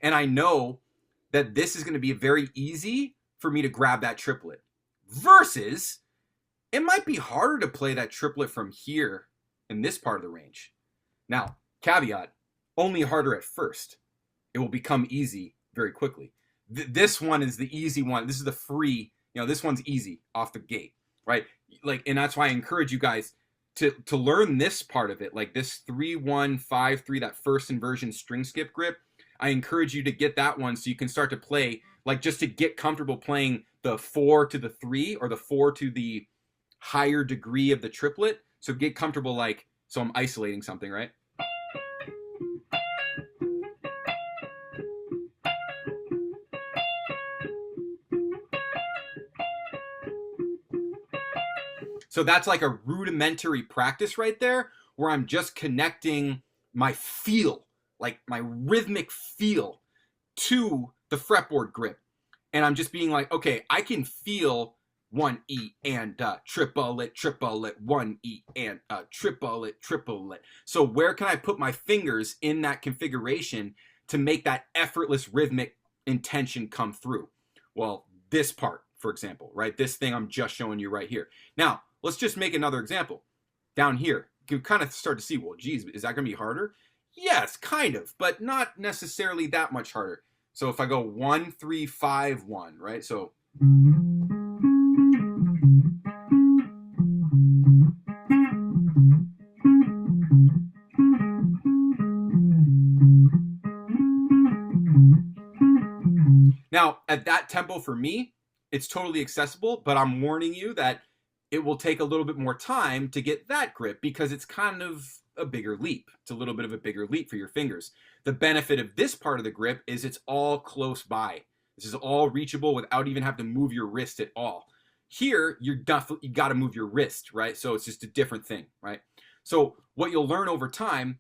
I know that this is going to be very easy for me to grab that triplet. Versus it might be harder to play that triplet from here in this part of the range. Now, caveat, only harder at first. It will become easy very quickly. This one is the easy one. This is the free, this one's easy off the gate, right? Like, and that's why I encourage you guys to learn this part of it, like this 3-1-5-3, that first inversion string skip grip. I encourage you to get that one so you can start to play, like just to get comfortable playing the 4 to the 3 or the 4 to the higher degree of the triplet. So get comfortable, like, so I'm isolating something, right? So that's like a rudimentary practice right there, where I'm just connecting my feel, like my rhythmic feel, to the fretboard grip. And I'm just being like, okay, I can feel 1E and triplet, 1E and triplet. So where can I put my fingers in that configuration to make that effortless rhythmic intention come through? Well, this part, for example, right? This thing I'm just showing you right here. Now, let's just make another example. Down here, you can kind of start to see, well, geez, is that going to be harder? Yes, kind of, but not necessarily that much harder. So if I go 1, 3, 5, 1, right? So now at that tempo for me, it's totally accessible, but I'm warning you that it will take a little bit more time to get that grip because it's kind of a bigger leap. It's a little bit of a bigger leap for your fingers. The benefit of this part of the grip is it's all close by. This is all reachable without even having to move your wrist at all. Here, you got to move your wrist, right? So it's just a different thing, right? So what you'll learn over time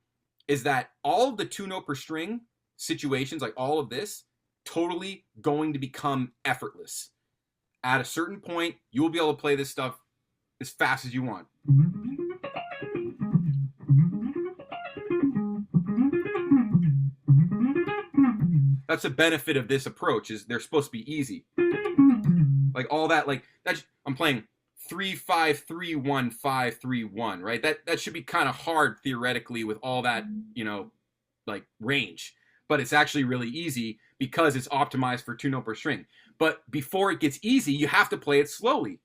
is that all of the 2-note per string situations, like all of this, totally going to become effortless. At a certain point, you will be able to play this stuff as fast as you want. That's the benefit of this approach, is they're supposed to be easy. Like all that, like that's, I'm playing 3-5-3-1-5-3-1, right? That should be kind of hard theoretically with all that, like range. But it's actually really easy because it's optimized for 2-note per string. But before it gets easy, you have to play it slowly.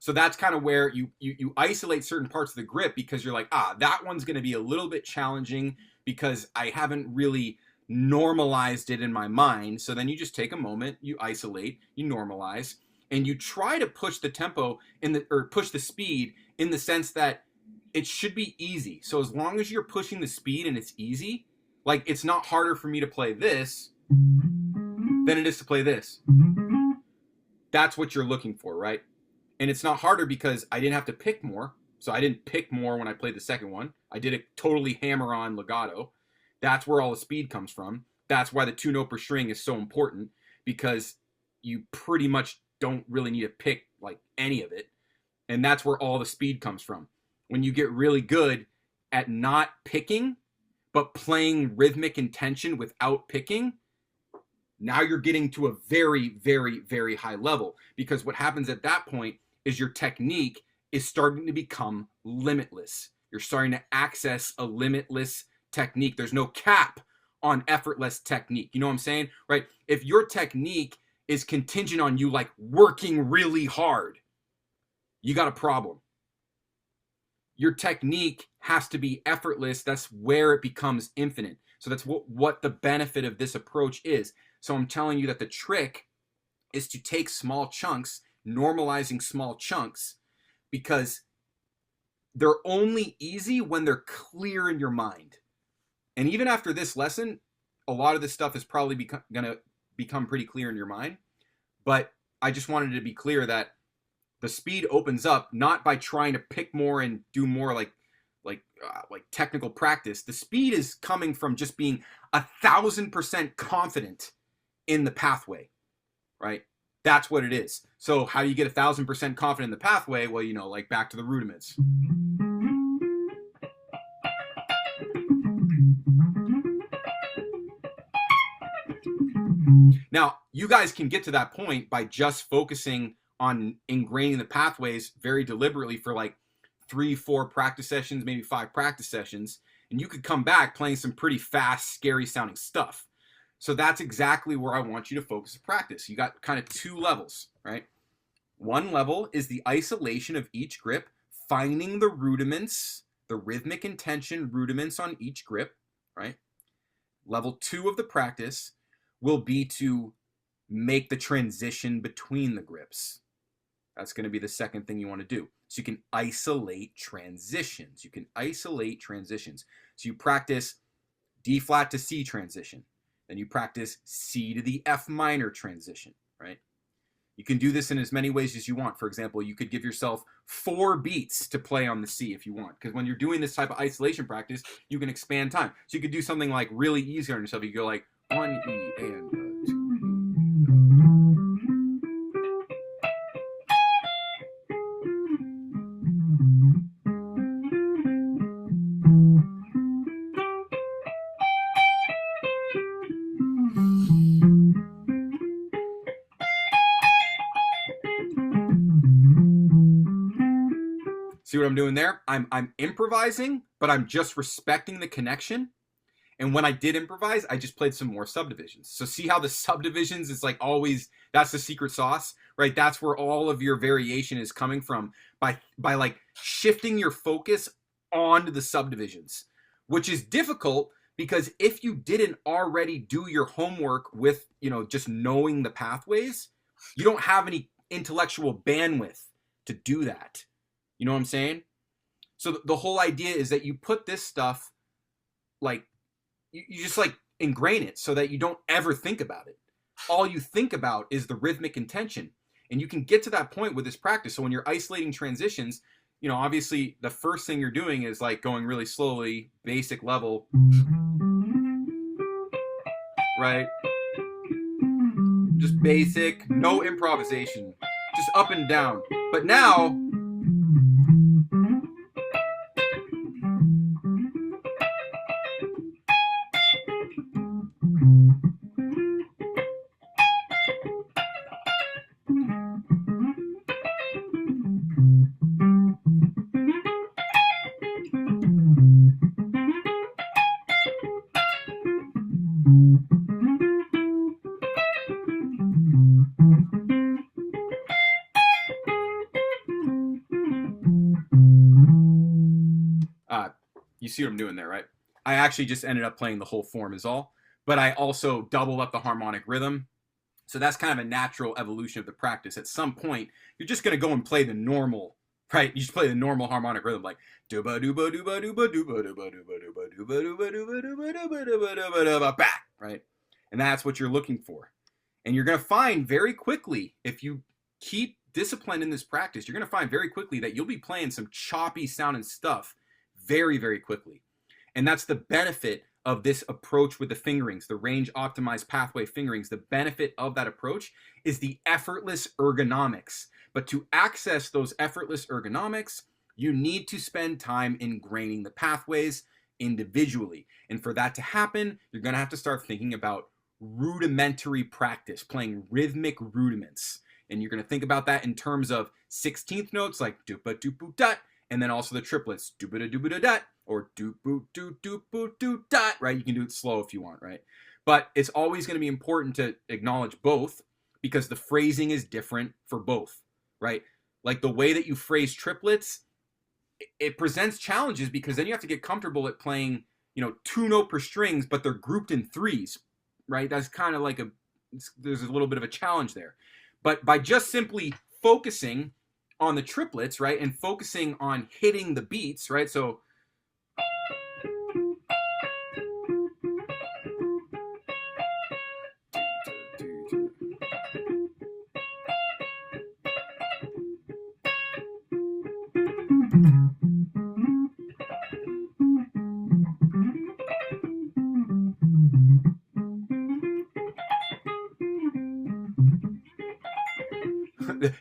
So that's kind of where you isolate certain parts of the grip because you're like, that one's going to be a little bit challenging because I haven't really normalized it in my mind. So then you just take a moment, you isolate, you normalize, and you try to push the tempo or push the speed in the sense that it should be easy. So as long as you're pushing the speed and it's easy, like it's not harder for me to play this than it is to play this. That's what you're looking for, right? And it's not harder because I didn't have to pick more. So I didn't pick more when I played the second one. I did a totally hammer-on legato. That's where all the speed comes from. That's why the 2-note per string is so important, because you pretty much don't really need to pick like any of it. And that's where all the speed comes from. When you get really good at not picking, but playing rhythmic intention without picking, now you're getting to a very, very, very high level. Because what happens at that point is your technique is starting to become limitless. You're starting to access a limitless technique. There's no cap on effortless technique. You know what I'm saying? Right? If your technique is contingent on you like working really hard, you got a problem. Your technique has to be effortless. That's where it becomes infinite. So that's what the benefit of this approach is. So I'm telling you that the trick is to take small chunks, normalizing small chunks, because they're only easy when they're clear in your mind. And even after this lesson, a lot of this stuff is probably going to become pretty clear in your mind. But I just wanted to be clear that the speed opens up not by trying to pick more and do more like technical practice. The speed is coming from just being 1,000% confident in the pathway, right? That's what it is. So how do you get 1,000% confident in the pathway? Well, like back to the rudiments. Now, you guys can get to that point by just focusing on ingraining the pathways very deliberately for like 3-4 practice sessions, maybe 5 practice sessions, and you could come back playing some pretty fast, scary sounding stuff. So that's exactly where I want you to focus and practice. You got kind of 2 levels, right? One level is the isolation of each grip, finding the rudiments, the rhythmic intention rudiments on each grip, right? Level 2 of the practice will be to make the transition between the grips. That's going to be the second thing you want to do. So you can isolate transitions. You can isolate transitions. So you practice D flat to C transition. Then you practice C to the F minor transition, right? You can do this in as many ways as you want. For example, you could give yourself 4 beats to play on the C if you want. Because when you're doing this type of isolation practice, you can expand time. So you could do something like really easy on yourself. You go like 1 E and 2 E. See what I'm doing there? I'm improvising, but I'm just respecting the connection. And when I did improvise, I just played some more subdivisions. So see how the subdivisions is like always, that's the secret sauce, right? That's where all of your variation is coming from by like shifting your focus onto the subdivisions, which is difficult because if you didn't already do your homework with, just knowing the pathways, you don't have any intellectual bandwidth to do that. You know what I'm saying? So the whole idea is that you put this stuff, like, you just like ingrain it so that you don't ever think about it. All you think about is the rhythmic intention. And you can get to that point with this practice. So when you're isolating transitions, obviously the first thing you're doing is like going really slowly, basic level, right? Just basic, no improvisation, just up and down. But now, you see what I'm doing there, right? I actually just ended up playing the whole form is all, but I also doubled up the harmonic rhythm. So that's kind of a natural evolution of the practice. At some point, you're just going to go and play the normal, right? You just play the normal harmonic rhythm, like dooba dooba dooba dooba dooba dooba dooba dooba dooba dooba dooba dooba dooba dooba dooba back, right? And that's what you're looking for. And you're going to find very quickly, if you keep disciplined in this practice, you're going to find very quickly that you'll be playing some choppy sounding stuff very, very quickly. And that's the benefit of this approach with the fingerings, the range optimized pathway fingerings. The benefit of that approach is the effortless ergonomics. But to access those effortless ergonomics, you need to spend time ingraining the pathways individually. And for that to happen, you're going to have to start thinking about rudimentary practice, playing rhythmic rudiments. And you're going to think about that in terms of 16th notes like doopa doopu dot, and then also the triplets, dooba dooba da dot, or doopu doo doopu doo dot, right? You can do it slow if you want, right? But it's always going to be important to acknowledge both because the phrasing is different for both, right? Like the way that you phrase triplets, it presents challenges because then you have to get comfortable at playing, 2 note per strings, but they're grouped in 3s, right? That's kind of like there's a little bit of a challenge there. But by just simply focusing on the triplets, right, and focusing on hitting the beats, right? So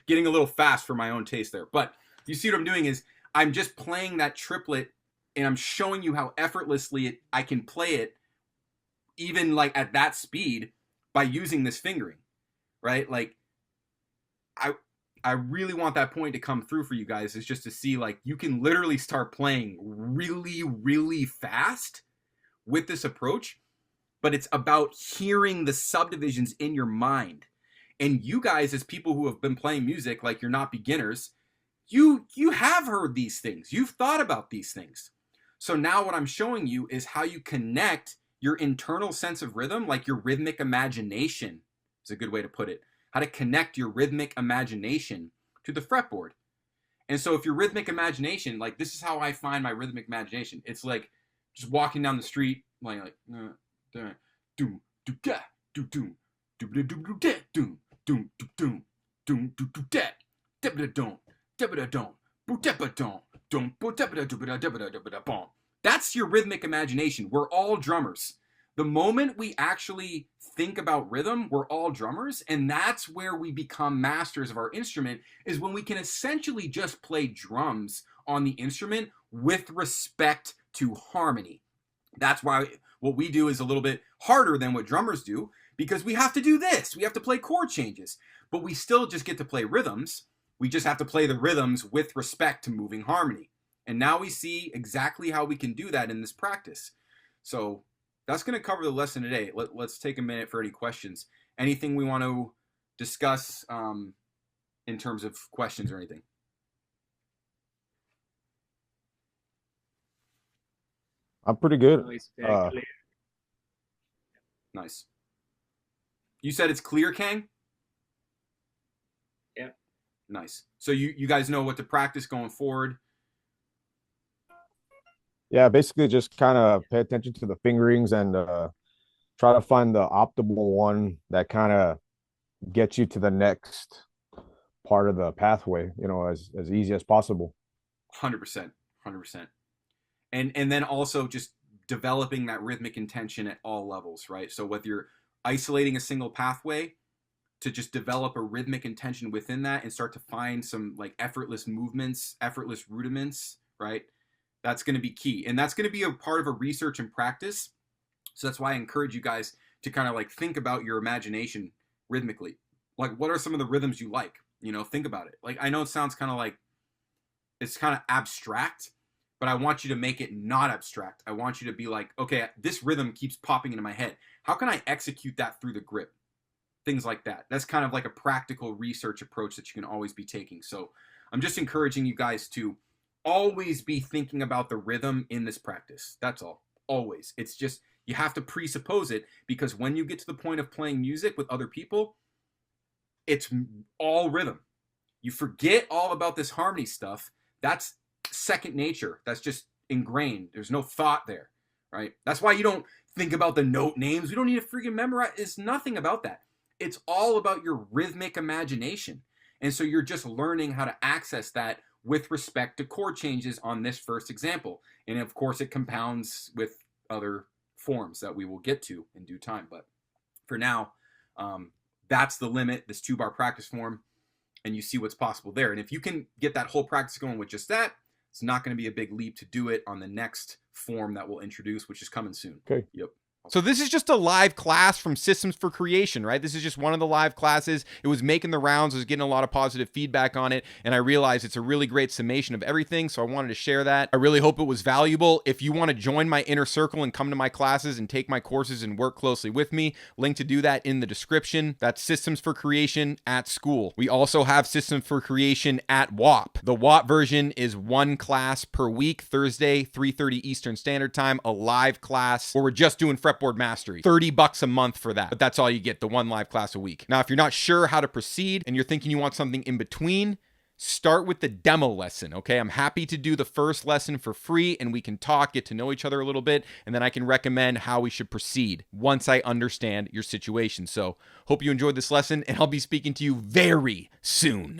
getting a little fast for my own taste there. But you see what I'm doing is I'm just playing that triplet and I'm showing you how effortlessly I can play it even like at that speed by using this fingering, right? Like I really want that point to come through for you guys, is just to see like you can literally start playing really, really fast with this approach, but it's about hearing the subdivisions in your mind. And you guys, as people who have been playing music, like you're not beginners, you have heard these things. You've thought about these things. So now what I'm showing you is how you connect your internal sense of rhythm, like your rhythmic imagination is a good way to put it. How to connect your rhythmic imagination to the fretboard. And so if your rhythmic imagination, like this is how I find my rhythmic imagination. It's like just walking down the street, like doom do do do do do do do do do doom doom doom doom doom doom da debba dom debba dom debba dom dom debba debba debba debba bom. That's your rhythmic imagination. We're all drummers. The moment we actually think about rhythm, we're all drummers, and that's where we become masters of our instrument, is when we can essentially just play drums on the instrument with respect to harmony. That's why what we do is a little bit harder than what drummers do, because we have to do this. We have to play chord changes, but we still just get to play rhythms. We just have to play the rhythms with respect to moving harmony. And now we see exactly how we can do that in this practice. So that's going to cover the lesson today. Let's take a minute for any questions. Anything we want to discuss in terms of questions or anything? I'm pretty good. No, it's very clear. Nice. You said it's clear, Kang? Yeah. Nice. So you guys know what to practice going forward? Yeah, basically just kind of pay attention to the fingerings and try to find the optimal one that kind of gets you to the next part of the pathway, you know, as easy as possible. 100%. 100%. And then also just developing that rhythmic intention at all levels, right? So whether you're isolating a single pathway, to just develop a rhythmic intention within that and start to find some like effortless movements, effortless rudiments, right? That's going to be key. And that's going to be a part of a research and practice. So that's why I encourage you guys to kind of like think about your imagination rhythmically. Like, what are some of the rhythms you like? You know, think about it. Like, I know it sounds kind of like, it's kind of abstract, but I want you to make it not abstract. I want you to be like, okay, this rhythm keeps popping into my head. How can I execute that through the grip? Things like that. That's kind of like a practical research approach that you can always be taking. So I'm just encouraging you guys to always be thinking about the rhythm in this practice. That's all. Always. It's just, you have to presuppose it, because when you get to the point of playing music with other people, it's all rhythm. You forget all about this harmony stuff. That's second nature. That's just ingrained. There's no thought there, right? That's why you don't think about the note names. We don't need to freaking memorize. It's nothing about that. It's all about your rhythmic imagination. And so you're just learning how to access that with respect to chord changes on this first example. And of course, it compounds with other forms that we will get to in due time. But for now, that's the limit, this 2-bar practice form, and you see what's possible there. And if you can get that whole practice going with just that, it's not going to be a big leap to do it on the next form that we'll introduce, which is coming soon. Okay. Yep. So this is just a live class from Systems for Creation, right? This is just one of the live classes. It was making the rounds. I was getting a lot of positive feedback on it, and I realized it's a really great summation of everything, so I wanted to share that. I really hope it was valuable. If you want to join my inner circle and come to my classes and take my courses and work closely with me, link to do that in the description. That's Systems for Creation at school. We also have Systems for Creation at WAP. The WAP version is 1 class per week, Thursday, 3:30 Eastern Standard Time, a live class where we're just doing fretboard mastery. $30 a month for that, but that's all you get, the 1 live class a week. Now, if you're not sure how to proceed and you're thinking you want something in between, start with the demo lesson, okay? I'm happy to do the first lesson for free, and we can talk, get to know each other a little bit, and then I can recommend how we should proceed once I understand your situation. So, hope you enjoyed this lesson, and I'll be speaking to you very soon.